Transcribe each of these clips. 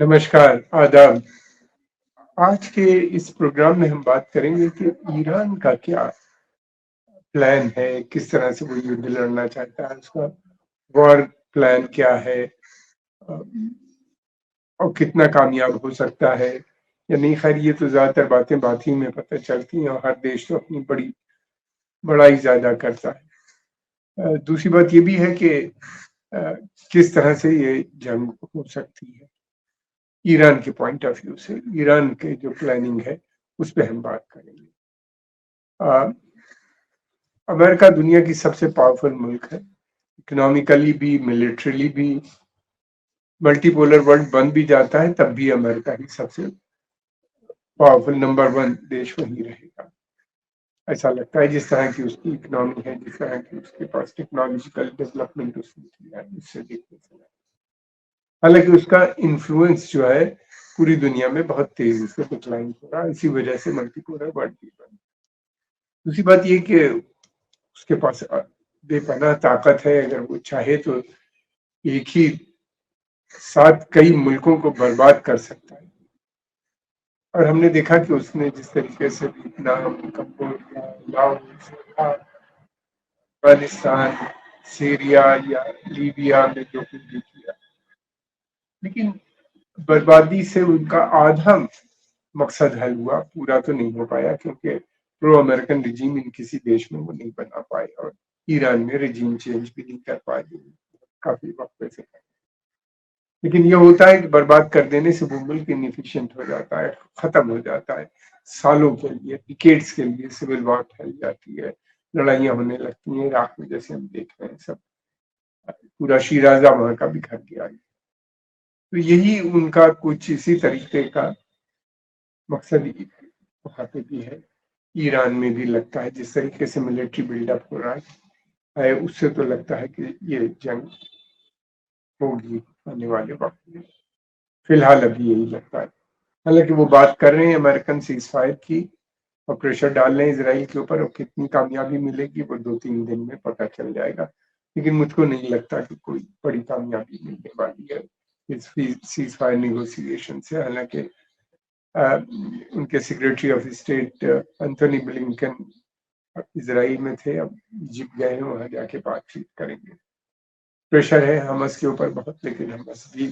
नमस्कार, आदाब। आज के इस प्रोग्राम में हम बात करेंगे कि ईरान का क्या प्लान है, किस तरह से वो युद्ध लड़ना चाहता है, उसका वॉर प्लान क्या है अ, और कितना कामयाब हो सकता है या नहीं। खैर ये तो ज़्यादातर बातें बात ही में पता चलती हैं और हर देश तो अपनी बड़ाई ज़्यादा करता है। दूसरी बात ये भी है कि अ, किस तरह से ये जंग हो सकती है। ईरान के पॉइंट ऑफ व्यू से, ईरान के जो प्लानिंग है, उस पे हम बात करेंगे। अ, अमेरिका दुनिया की सबसे पावरफुल मुल्क है, इकोनॉमिकली भी, मिलिट्रीली भी। मल्टीपोलर वर्ल्ड बन भी जाता है तब भी अमेरिका ही सबसे पावरफुल नंबर वन देश वही रहेगा। ऐसा लगता है जिस तरह की उसकी इकोनॉमी है, जिस तरह की उसके पास टेक्नोलॉजिकल डेवलपमेंट उसने किया है, उससे देखने से लगता है। हालांकि उसका इन्फ्लुएंस जो है पूरी दुनिया में बहुत तेजी से डिक्लाइन हो रहा है, इसी वजह से मल्टीपोलर वर्ल्ड भी बन। दूसरी बात ये कि उसके पास बेपनाह ताकत है, अगर वो चाहे तो एक ही साथ कई मुल्कों को बर्बाद कर सकता है। और हमने देखा कि उसने जिस तरीके से Vietnam, Cambodia, Laos, Afghanistan, Syria या लीबिया में जो कुछ भी किया, लेकिन बर्बादी से उनका आधा मकसद हल हुआ, पूरा तो नहीं हो पाया क्योंकि प्रो अमेरिकन रिजीम इन किसी देश में वो नहीं बना पाए और ईरान में रिजीम चेंज भी नहीं कर पाए काफी वक्त से। लेकिन ये होता है कि बर्बाद कर देने से वो मुल्क इनएफिशिएंट हो जाता है, खत्म हो जाता है। सालों के लिए, डिकेड्स के लिए सिविल वॉर फैल जाती है, लड़ाइयाँ होने लगती हैं। इराक में जैसे हम देख रहे हैं, सब पूरा शीराज़ा वहाँ का बिखर गया। तो यही उनका कुछ इसी तरीके का मकसद वहाँ पे भी है। ईरान में भी लगता है जिस तरीके से मिलिट्री बिल्डअप हो रहा है, उससे तो लगता है कि ये जंग होगी आने वाले वक्त में। फिलहाल अभी यही लगता है। हालांकि वो बात कर रहे हैं अमेरिकन सीज फायर की और प्रेशर डाल रहे हैं इसराइल के ऊपर, और कितनी कामयाबी मिलेगी वो 2-3 दिन में पता चल जाएगा। लेकिन मुझको नहीं लगता कि कोई बड़ी कामयाबी मिलने वाली है इस सीज फायर निगोसिएशन से। हालांकि उनके secretary of state Anthony Blinken Israel में थे, अब इजिप्ट गए हैं, वहां जाके बातचीत करेंगे। प्रेशर है हमास के ऊपर बहुत, लेकिन हमास भी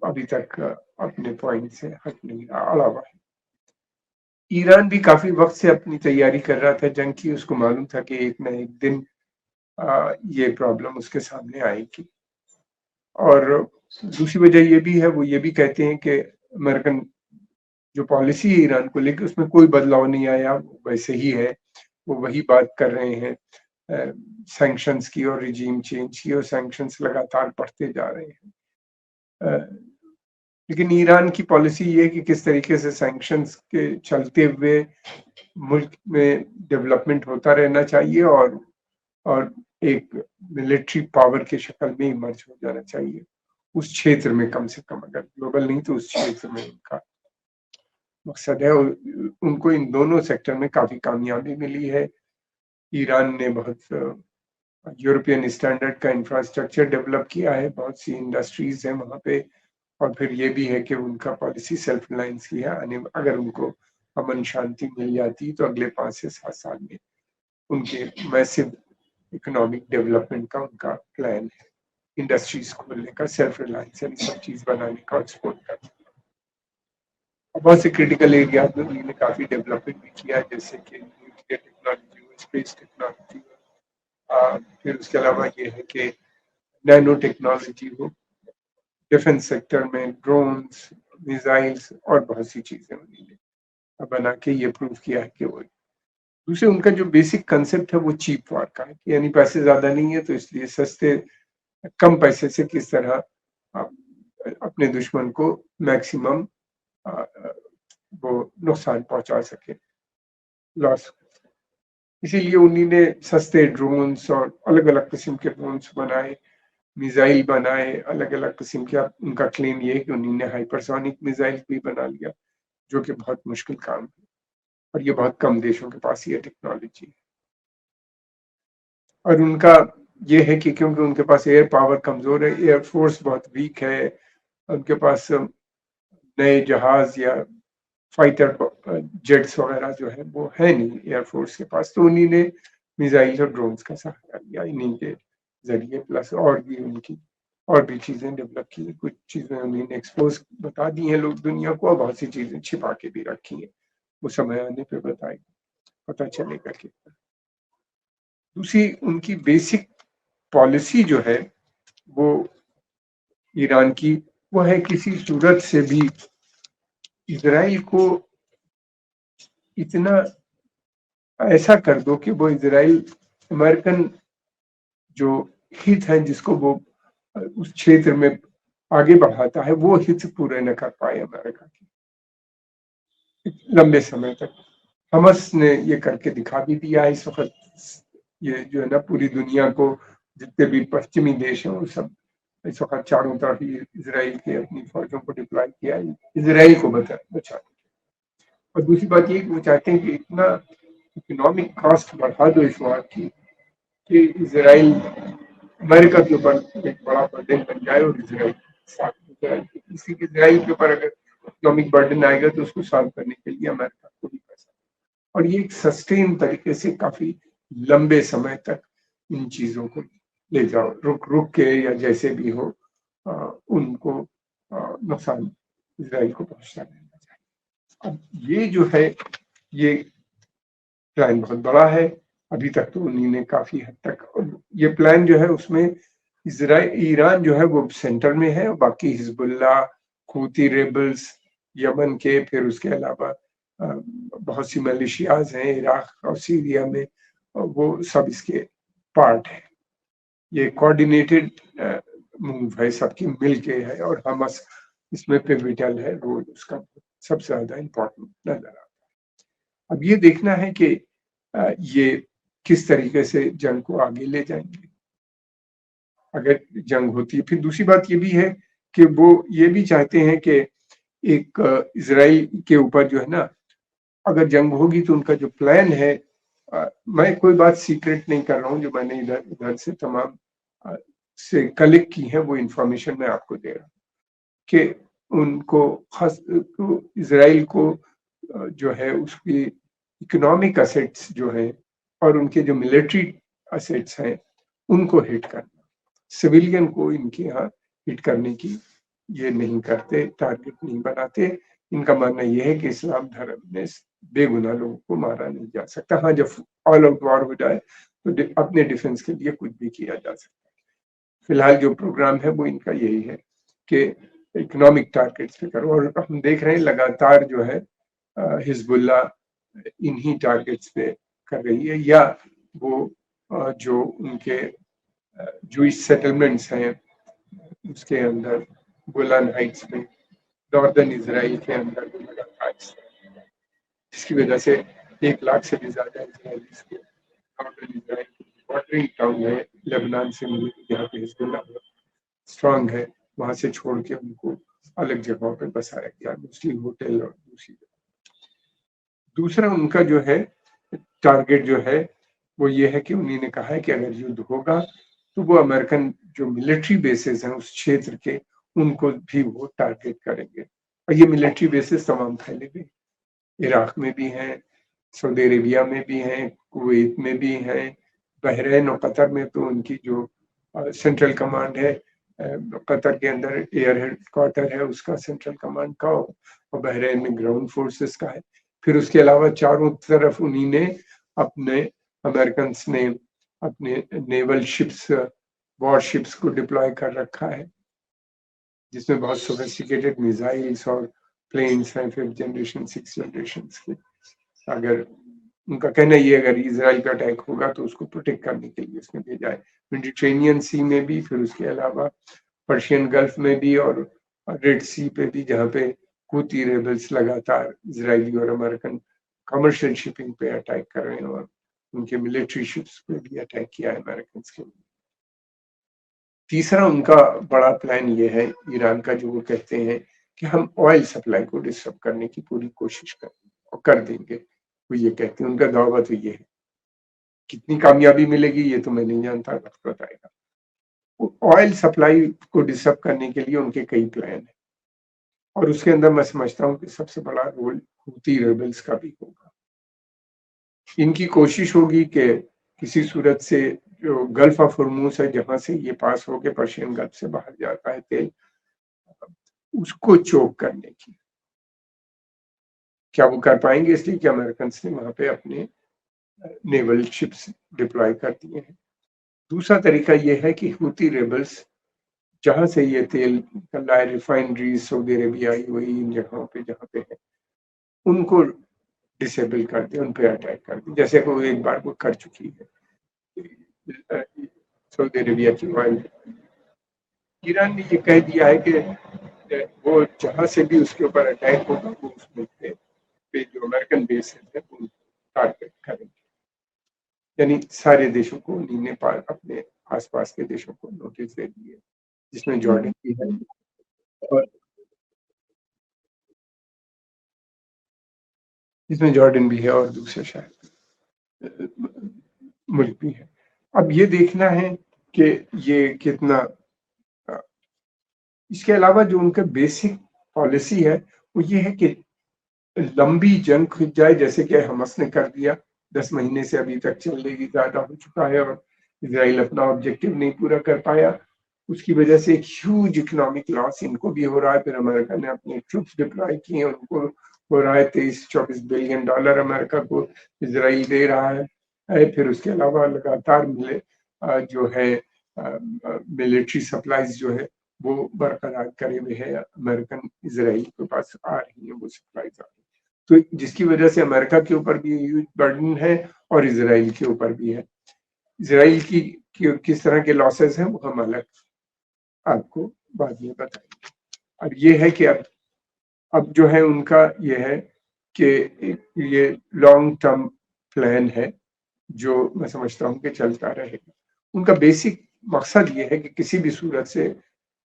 अभी तक अपने पॉइंट से हट नहीं रहा, अड़ा हुआ है। ईरान भी काफी वक्त से अपनी तैयारी कर रहा था जंग की, उसको मालूम था कि एक न एक दिन ये प्रॉब्लम उसके सामने आएगी। और दूसरी वजह ये भी है, वो ये भी कहते हैं कि अमेरिकन जो पॉलिसी है ईरान को लेकर, उसमें कोई बदलाव नहीं आया, वैसे ही है। वो वही बात कर रहे हैं सैंक्शंस की और रिजीम चेंज की, और सैंक्शंस लगातार बढ़ते जा रहे हैं। लेकिन ईरान की पॉलिसी ये है कि किस तरीके से सैंक्शंस के चलते हुए मुल्क में डेवलपमेंट होता रहना चाहिए और एक मिलिट्री पावर की शक्ल में इमर्ज हो जाना चाहिए उस क्षेत्र में, कम से कम, अगर ग्लोबल नहीं तो उस क्षेत्र में उनका मकसद है। और उनको इन दोनों सेक्टर में काफी कामयाबी मिली है। ईरान ने बहुत यूरोपियन स्टैंडर्ड का इंफ्रास्ट्रक्चर डेवलप किया है, बहुत सी इंडस्ट्रीज हैं वहाँ पे। और फिर ये भी है कि उनका पॉलिसी सेल्फ रिलायंस की है। अगर उनको अमन शांति मिल जाती तो अगले 5 से 7 साल में उनके मैसिव इकोनॉमिक डेवलपमेंट का उनका प्लान है, इंडस्ट्रीज खोलने का, सेल्फ रिलायंस यानी सब चीज बनाने का, एक्सपोर्ट करने का। और बहुत से क्रिटिकल एरिया में उन्होंने काफी डेवलपमेंट भी किया है, जैसे कि न्यूक्लियर टेक्नोलॉजी हो, स्पेस टेक्नोलॉजी हो, फिर उसके अलावा ये है कि नैनो टेक्नोलॉजी हो, डिफेंस सेक्टर में ड्रोन्स, मिसाइल्स और बहुत सी चीजें उन्होंने बना के ये प्रूव किया है कि वो। दूसरे उनका जो बेसिक कंसेप्ट है वो चीप वॉर का है, यानी पैसे ज्यादा नहीं है तो इसलिए सस्ते, कम पैसे से किस तरह अपने दुश्मन को मैक्सिमम वो नुकसान पहुंचा सके, लॉस। इसीलिए उन्हीं ने सस्ते ड्रोन्स और अलग अलग किस्म के ड्रोन्स बनाए, मिसाइल बनाए अलग अलग किस्म के। उनका क्लेम ये है कि उन्हीं ने हाइपरसोनिक मिसाइल भी बना लिया, जो कि बहुत मुश्किल काम है और ये बहुत कम देशों के पास ये टेक्नोलॉजी। और उनका ये है कि क्योंकि उनके पास एयर पावर कमजोर है, एयर फोर्स बहुत वीक है, उनके पास नए जहाज या फाइटर जेट्स वगैरह जो है वो है नहीं एयरफोर्स के पास, तो उन्हीं ने मिसाइल और ड्रोन्स का सहारा लिया इन्हीं के जरिए। प्लस और भी उनकी और भी चीजें डेवलप की, कुछ चीजें उन्होंने एक्सपोज बता दी हैं लोग दुनिया को, और बहुत सी चीजें छिपा के भी रखी हैं, वो समय आने पे बताएगी, पता चलेगा कि। दूसरी उनकी बेसिक पॉलिसी जो है वो ईरान की, वो है किसी सूरत से भी इजराइल को इतना ऐसा कर दो कि वो इजराइल अमेरिकन जो हित है जिसको वो उस क्षेत्र में आगे बढ़ाता है, वो हित पूरे न कर पाए अमेरिका की लंबे समय तक। हमस ने ये करके दिखा भी दिया है इस वक्त। ये जो है ना पूरी दुनिया को, जितने भी पश्चिमी देश हैं वो सब इस वक्त चारों तरफ ही इसराइल के अपनी फौजों को डिप्लॉय किया है इसराइल को बचा। और दूसरी बात ये कि वो चाहते हैं कि इतना इकोनॉमिक कॉस्ट बढ़ा दो इस वार की कि इसराइल अमेरिका के ऊपर एक बड़ा बर्डन बन जाए, और इसराइल साथ इसराइल किसी इसराइल के ऊपर अगर इकोनॉमिक बर्डन आएगा तो उसको सॉल्व करने के लिए अमेरिका को भी पैसा, और ये एक सस्टेन तरीके से काफी लंबे समय तक इन चीजों को ले जाओ, रुक रुक के या जैसे भी हो उनको नुकसान इसराइल को पहुंचता रहना चाहिए। अब ये जो है ये प्लान बहुत बड़ा है। अभी तक तो उन्हीं ने काफी हद तक, और ये प्लान जो है उसमें इसराइल ईरान जो है वो सेंटर में है, और बाकी हिजबुल्ला, हूती रेबल्स यमन के, फिर उसके अलावा बहुत सी मलेशियाज हैं इराक और सीरिया में, वो सब इसके पार्ट है। ये कोऑर्डिनेटेड मूव है, सबकी मिल के है, और हमस इसमें पिवटल है, रोल उसका सबसे ज्यादा इम्पोर्टेंट नजर आता है। अब ये देखना है कि ये किस तरीके से जंग को आगे ले जाएंगे अगर जंग होती है। फिर दूसरी बात ये भी है कि वो ये भी चाहते हैं कि एक इसराइल के ऊपर जो है ना, अगर जंग होगी तो उनका जो प्लान है, मैं कोई बात सीक्रेट नहीं कर रहा हूँ, जो मैंने इधर उधर से तमाम से कलेक्ट की है वो इंफॉर्मेशन मैं आपको दे रहा हूँ कि उनको खास तो इसराइल को जो है उसकी इकोनॉमिक असेट्स जो है और उनके जो मिलिट्री असेट्स हैं उनको हिट करना, सिविलियन को इनके यहाँ हिट करने की ये नहीं करते, टारगेट नहीं बनाते। इनका मानना यह है कि इस्लाम धर्म में बेगुनाह लोगों को मारा नहीं जा सकता। हाँ, जब ऑल आउट वॉर हो जाए तो अपने डिफेंस के लिए कुछ भी किया जा सकता है। फिलहाल जो प्रोग्राम है वो इनका यही है कि इकोनॉमिक टारगेट्स पे करो, और हम देख रहे हैं लगातार जो है हिजबुल्ला इन्हीं टारगेट्स पे कर रही है, या वो जो उनके जूइश सेटलमेंट्स हैं उसके अंदर गोलान हाइट्स में, नॉर्दर्न इसराइल के अंदर लगातार, जिसकी वजह से 1 लाख से भी ज्यादा इसराइलीज को नॉर्दर्न इसराइल बॉर्डरिंग टाउन है लेबनान से मिली, जहाँ पे हिजबुल्ला स्ट्रांग है, वहां से छोड़ के उनको अलग जगहों पर बसाया गया, मोस्टली होटल और दूसरी। दूसरा उनका जो है टारगेट जो है वो ये है कि उन्होंने कहा है कि अगर युद्ध होगा तो वो अमेरिकन जो मिलिट्री बेसिस हैं उस क्षेत्र के, उनको भी वो टारगेट करेंगे। और ये मिलिट्री बेसिस तमाम फैले हुए, इराक में भी हैं, सऊदी अरेबिया में भी हैं, कुवैत में भी हैं, बहरीन और कतर में तो उनकी जो सेंट्रल कमांड है, कतर के अंदर एयर हेडक्वार्टर है उसका सेंट्रल कमांड का, और बहरीन में ग्राउंड फोर्सेस का है। फिर उसके अलावा चारों तरफ उन्हीं ने अपने अमेरिकन ने अपने नेवल शिप्स, वॉरशिप्स को डिप्लॉय कर रखा है, जिसमें बहुत सोफिस्टिकेटेड मिसाइल्स और प्लेन्स हैं, फिफ्थ जनरेशन, सिक्स जनरेशन के। अगर उनका कहना ये, अगर इसराइल का अटैक होगा तो उसको प्रोटेक्ट करने के लिए उसमें भेजा है, मेडिटेरेनियन सी में भी, फिर उसके अलावा पर्शियन गल्फ में भी, और रेड सी पे भी, जहाँ पे हूती रेबल्स लगातार इसराइली और अमेरिकन कमर्शियल शिपिंग पे अटैक कर रहे हैं, और उनके मिलिट्री शिप्स पे भी अटैक किया है अमेरिकन के। तीसरा उनका बड़ा प्लान ये है ईरान का, जो वो कहते हैं कि हम ऑयल सप्लाई को डिस्टर्ब करने की पूरी कोशिश करेंगे और कर देंगे। वो ये कहते हैं, उनका दावा तो ये है। कितनी कामयाबी मिलेगी ये तो मैं नहीं जानता, वक्त बताएगा। ऑयल सप्लाई को डिस्टर्ब करने के लिए उनके कई प्लान हैं और उसके अंदर मैं समझता हूँ कि सबसे बड़ा रोल हूती रेबल्स का भी होगा। इनकी कोशिश होगी कि किसी सूरत से जो गल्फ ऑफ हॉर्मूज़ है जहाँ से ये पास होके पर्शियन गल्फ से बाहर जाता है तेल, उसको चोक करने की। क्या वो कर पाएंगे? इसलिए कि अमेरिकन ने वहां पे अपने नेवल शिप्स डिप्लॉय कर दिए हैं। दूसरा तरीका यह है कि हूती रेबल्स जहां से ये तेल निकल रहा है, रिफाइनरीज सऊदी अरेबिया हुई इन जगहों पे जहाँ पे है, उनको डिसेबल कर दे, उन पे अटैक कर दे, जैसे वो एक बार वो कर चुकी है सऊदी अरेबिया की ऑयल। ईरान ने ये कह दिया है कि वो जहां से भी उसके ऊपर अटैक होगा वो उस मुल्क पे जो अमेरिकन बेसेस है उनको टारगेट करेंगे। यानी सारे देशों को उन्होंने अपने आसपास के देशों को नोटिस दे दिए, जिसमें जॉर्डन भी है और जिसमें जॉर्डन भी है और दूसरे शायद मुल्क भी है। अब ये देखना है कि ये कितना इसके अलावा जो उनका बेसिक पॉलिसी है वो ये है कि लंबी जंग खिंच जाए, जैसे कि हमास ने कर दिया। 10 महीने से अभी तक चलने की ज्यादा हो चुका है और इसराइल अपना ऑब्जेक्टिव नहीं पूरा कर पाया। उसकी वजह से एक ह्यूज इकोनॉमिक लॉस इनको भी हो रहा है। फिर अमेरिका ने अपने ट्रूप्स डिप्लॉय किए, उनको हो रहा है 23-24 बिलियन डॉलर अमेरिका को इसराइल दे रहा है। फिर उसके अलावा लगातार मिले जो है मिलिट्री सप्लाईज जो है वो बरकरार करे हुए है। अमेरिकन इसराइल के पास आ रही है वो सप्लाईज आ रही है, तो जिसकी वजह से अमेरिका के ऊपर भी ह्यूज बर्डन है और इसराइल के ऊपर भी है। इसराइल की किस तरह के लॉसेस हैं वो हम अलग आपको बाद में बताएंगे। अब ये है कि अब जो है उनका ये है कि ये लॉन्ग टर्म प्लान है जो मैं समझता हूँ कि चलता रहेगा। उनका बेसिक मकसद ये है कि किसी भी सूरत से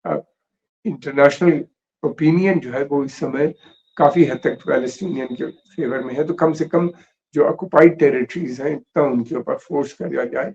इंटरनेशनल ओपिनियन जो है वो इस समय काफी हद तक पैलेस्टीनियन के फेवर में है, तो कम से कम जो ऑक्युपाइड टेरिटरीज हैं इतना उनके ऊपर फोर्स किया जाए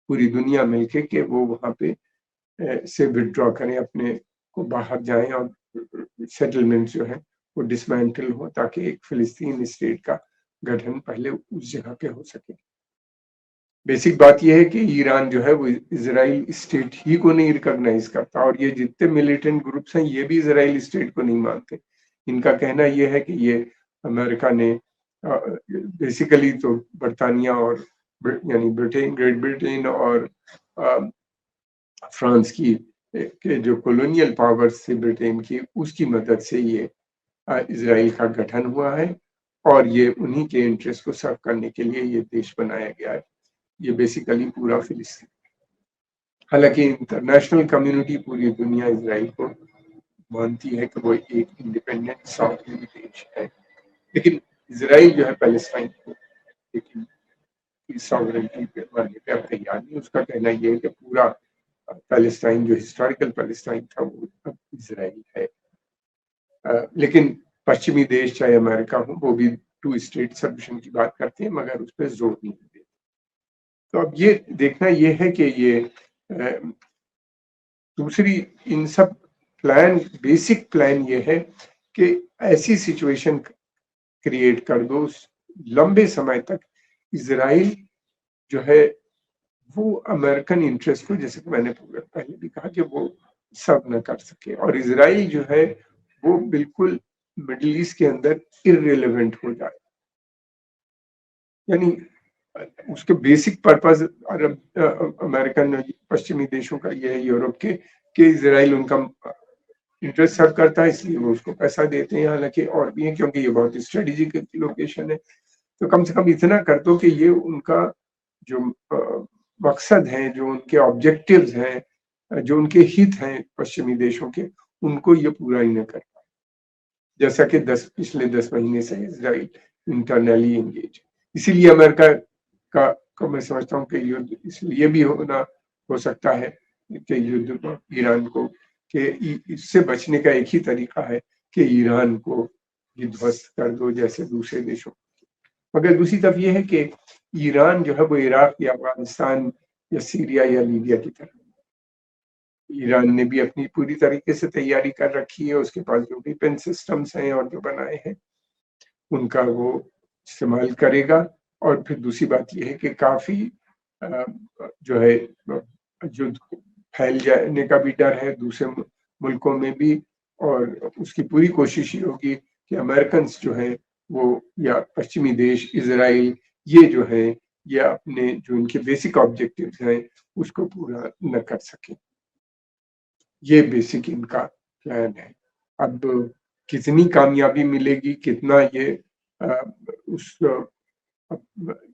पूरी दुनिया मिलके कि वो वहां पे से विड्रॉ करें, अपने को बाहर जाएं और सेटलमेंट जो है वो डिसमेंटल हो ताकि एक फिलिस्तीन स्टेट का गठन पहले उस जगह पे हो सके। बेसिक बात यह है कि ईरान जो है वो इजराइल स्टेट ही को नहीं रिकॉग्नाइज करता और ये जितने मिलिटेंट ग्रुप्स हैं ये भी इजराइल स्टेट को नहीं मानते। इनका कहना यह है कि ये अमेरिका ने बेसिकली तो बरतानिया और यानी ब्रिटेन, ग्रेट ब्रिटेन और फ्रांस की के जो कॉलोनियल पावर्स थी ब्रिटेन की, उसकी मदद से ये इजराइल का गठन हुआ है और ये उन्हीं के इंटरेस्ट को सर्व करने के लिए ये देश बनाया गया है। ये बेसिकली पूरा फिलिस्तीन, हालांकि इंटरनेशनल कम्युनिटी पूरी दुनिया इजराइल को मानती है कि वो एक इंडिपेंडेंट सॉवरेन देश है, लेकिन इजराइल जो है पैलेस्टाइन को लेकिन सॉवरेनिटी पे मानने पे अब तैयार नहीं। उसका कहना यह है कि पूरा पैलेस्टाइन जो हिस्टोरिकल पैलेस्टाइन था वो अब इजराइल है। लेकिन पश्चिमी देश चाहे अमेरिका हो वो भी टू स्टेट सॉल्यूशन की बात करते हैं मगर उस पर जोर नहीं देते। तो अब ये देखना ये है कि ये दूसरी इन सब प्लान, बेसिक प्लान ये है कि ऐसी सिचुएशन क्रिएट कर दो लंबे समय तक इजराइल जो है वो अमेरिकन इंटरेस्ट को, जैसे कि मैंने पहले भी कहा, कि वो सर्व न कर सके और इजराइल जो है वो बिल्कुल मिडिल ईस्ट के अंदर इररिलेवेंट हो जाए। यानी उसके बेसिक पर्पस अरब अमेरिकन पश्चिमी देशों का ये है, यूरोप के, कि इजराइल उनका इंटरेस्ट सर्व करता है इसलिए वो उसको पैसा देते हैं। हालांकि और भी है क्योंकि ये बहुत स्ट्रेटेजिक लोकेशन है, तो कम से कम इतना कर दो कि ये उनका जो मकसद है, जो उनके ऑब्जेक्टिव्स हैं, जो उनके हित हैं पश्चिमी देशों के, उनको ये पूरा ही न कर पाए। जैसा कि पिछले 10 महीने से इजराइल इंटरनली एंगेज, इसीलिए अमेरिका का को मैं समझता हूँ कि युद्ध इसलिए भी होना हो सकता है कि युद्ध ईरान को, कि इससे बचने का एक ही तरीका है कि ईरान को ध्वस्त कर दो जैसे दूसरे देशों। मगर दूसरी तरफ ये है कि ईरान जो है वो इराक या अफगानिस्तान या सीरिया या लीबिया की तरह, ईरान ने भी अपनी पूरी तरीके से तैयारी कर रखी है, उसके पास जो वेपन सिस्टम्स हैं और जो बनाए हैं, उनका वो इस्तेमाल करेगा। और फिर दूसरी बात ये है कि काफ़ी जो है युद्ध फैल जाने का भी डर है दूसरे मुल्कों में भी, और उसकी पूरी कोशिश ये होगी कि अमेरिकन्स जो हैं वो, या पश्चिमी देश, इज़राइल, ये जो है ये अपने जो इनके बेसिक ऑब्जेक्टिव्स हैं उसको पूरा न कर सकें। ये बेसिक इनका प्लान है। अब कितनी कामयाबी मिलेगी, कितना ये उस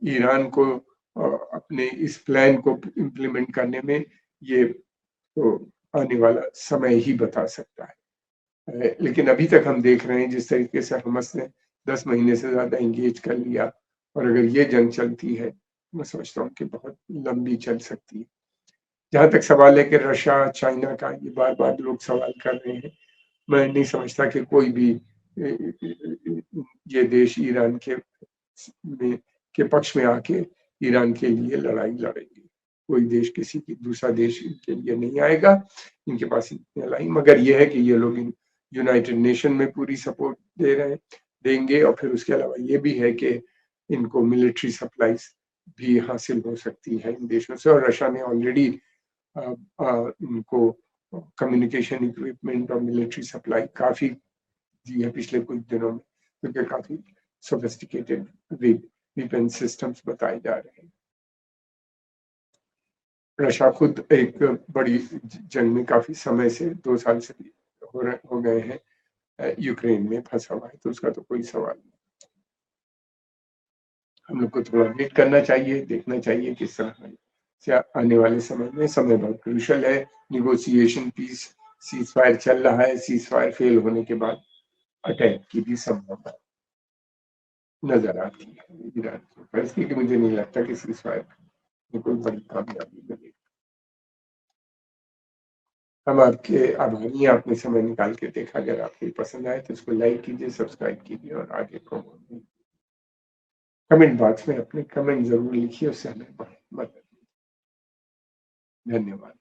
ईरान को अपने इस प्लान को इम्प्लीमेंट करने में, ये तो आने वाला समय ही बता सकता है। लेकिन अभी तक हम देख रहे हैं जिस तरीके से हमास ने 10 महीने से ज़्यादा एंगेज कर लिया, और अगर ये जंग चलती है, मैं समझता हूँ कि बहुत लंबी चल सकती है। जहाँ तक सवाल है कि रशिया, चाइना का, ये बार-बार लोग सवाल कर रहे हैं, मैं नहीं समझता कि कोई भी ये देश ईरान में के पक्ष में आके ईरान के लिए लड़ाई लड़ेंगे। कोई देश, किसी की दूसरा देश इनके लिए नहीं आएगा, इनके पास इतनी लड़ाई, मगर ये है कि ये लोग यूनाइटेड नेशन में पूरी सपोर्ट देंगे, और फिर उसके अलावा ये भी है कि इनको मिलिट्री सप्लाईज भी हासिल हो सकती है इन देशों से, और रशिया ने ऑलरेडी इनको कम्युनिकेशन इक्विपमेंट और मिलिट्री सप्लाई काफ़ी दी है पिछले कुछ दिनों में, क्योंकि काफ़ी सोफिस्टिकेटेड वेपन सिस्टम्स बताए जा रहे हैं। रशिया खुद एक बड़ी जंग में काफ़ी समय से, 2 साल से हो गए हैं, यूक्रेन में फंसा हुआ है, तो उसका तो कोई सवाल नहीं। हम लोग को थोड़ा वेट करना चाहिए, देखना चाहिए किस तरह से आने वाले समय में। समय बहुत क्रूशियल है, नेगोशिएशन, पीस, सीज फायर चल रहा है, सीज फायर फेल होने के बाद अटैक की भी संभावना नजर आती है ईरान की। पर इसलिए मुझे नहीं लगता कि सीज फायर में कोई बड़ी कामयाबी मिलेगी। हम आपके आभारी हैं, आपने समय निकाल के देखा। अगर आपको पसंद आए तो इसको लाइक कीजिए, सब्सक्राइब कीजिए, और आगे प्रमोट, कमेंट बॉक्स में अपने कमेंट जरूर लिखिए, उससे हमें मदद। धन्यवाद।